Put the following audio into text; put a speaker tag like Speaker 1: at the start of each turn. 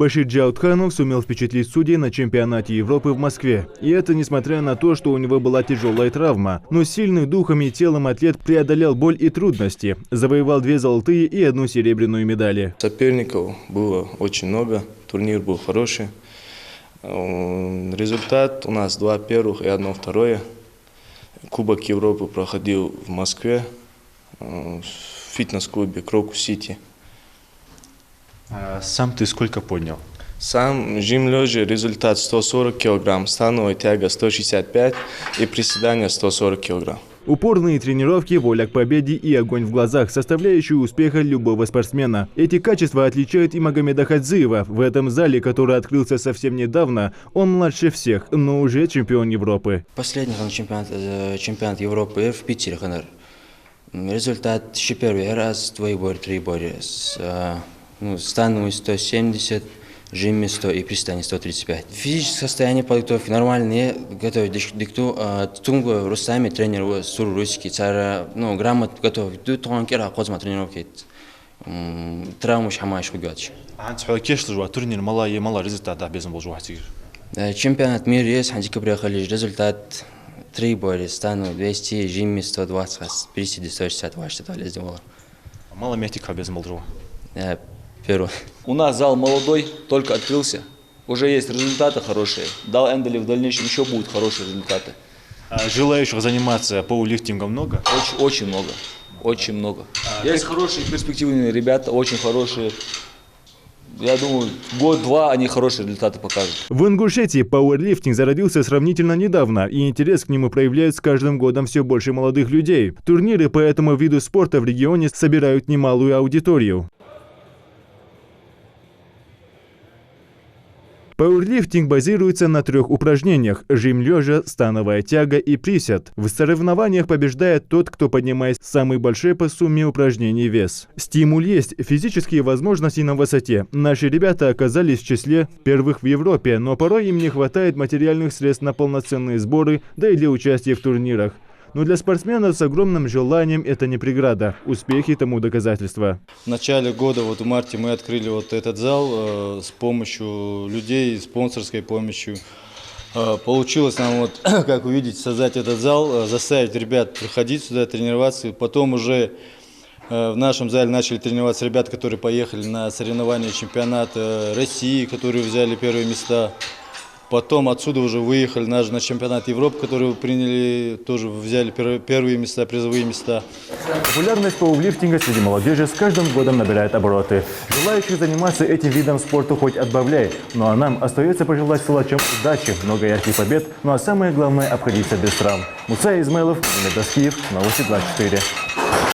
Speaker 1: Башир Джаутханов сумел впечатлить судей на чемпионате Европы в Москве. И это несмотря на то, что у него была тяжелая травма. Но сильный духом и телом атлет преодолел боль и трудности. Завоевал 2 золотые и 1 серебряную медали.
Speaker 2: Соперников было очень много, турнир был хороший. Результат у нас 2 первых и 1 второе. Кубок Европы проходил в Москве, в фитнес-клубе Крокус-Сити.
Speaker 3: Сам ты сколько поднял?
Speaker 2: Сам жим лежа результат 140 кг, становая тяга 165 и приседания 140 кг.
Speaker 1: Упорные тренировки, воля к победе и огонь в глазах, составляющие успеха любого спортсмена. Эти качества отличают и Магомеда Хадзиева. В этом зале, который открылся совсем недавно, он младше всех, но уже чемпион Европы.
Speaker 4: Последний чемпионат Европы в Питере. Результат еще первый раз 2 бой, 3 боя. Становой 170, жимме 100 и приседание 135. Физическое состояние подготовки нормальное, готовить дикту, тунго русами тренер сур русский, цара, грамотно готовить, туган кера козма тренировки, травму шамаш хугатч.
Speaker 3: Кеш жуа турнир мала результат да безум был жуатир.
Speaker 4: Чемпионат мира есть, ханчика приехали, результат 3 боя, стану 200, жимме 120, приседи 160, ваши это лезли было.
Speaker 3: Мало метика безум был жуа.
Speaker 4: Первый.
Speaker 5: У нас зал молодой, только открылся. Уже есть результаты хорошие. Дал Эндели в дальнейшем еще будут хорошие результаты.
Speaker 3: Желающих заниматься пауэрлифтингом много?
Speaker 5: Очень много. Очень много. Есть хорошие перспективные ребята, очень хорошие. Я думаю, год-два они хорошие результаты покажут.
Speaker 1: В Ингушетии пауэрлифтинг зародился сравнительно недавно, и интерес к нему проявляют с каждым годом все больше молодых людей. Турниры по этому виду спорта в регионе собирают немалую аудиторию. Пауэрлифтинг базируется на 3 упражнениях – жим лежа, становая тяга и присед. В соревнованиях побеждает тот, кто поднимает самый большой по сумме упражнений вес. Стимул есть, физические возможности на высоте. Наши ребята оказались в числе первых в Европе, но порой им не хватает материальных средств на полноценные сборы, да и для участия в турнирах. Но для спортсменов с огромным желанием это не преграда. Успехи тому доказательства.
Speaker 6: В начале года, в марте, мы открыли этот зал с помощью людей, спонсорской помощью. Получилось нам, как вы видите, создать этот зал, заставить ребят приходить сюда, тренироваться. Потом уже в нашем зале начали тренироваться ребята, которые поехали на соревнования чемпионата России, которые взяли первые места. Потом отсюда уже выехали на чемпионат Европы, который приняли, тоже взяли первые места, призовые места.
Speaker 1: Популярность пауэрлифтинга среди молодежи с каждым годом набирает обороты. Желающих заниматься этим видом спорта хоть отбавляй. Ну а нам остается пожелать силачам удачи, много ярких побед, ну а самое главное – обходиться без травм. Муса Измайлов, Медоскиев, Новости 24.